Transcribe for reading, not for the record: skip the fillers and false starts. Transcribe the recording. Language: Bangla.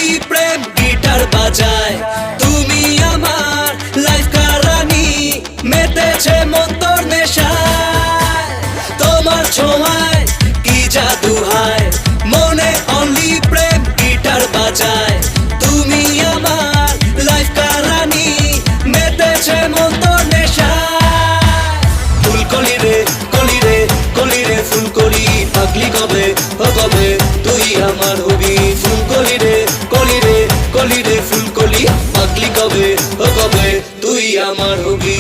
অনলি প্রেম গিটার বাজায় তুমি আমার লাইফ কারানি মেতেছে মন তোর নেশায় তোমার ছোঁয়ায় কি জাদু হয় মনে অনলি প্রেম গিটার বাজায় তুমি আমার লাইফ কারানি মেতেছে মন তোর নেশায় ফুলকলি রে কলি রে কলি রে ফুলকলি পাগলি কবে ও কবে তুই আমার হবি ফুলকলি রে কলি রে কলি রে ফুলকলি পাগলি কবে ও কবে তুই আমার হবি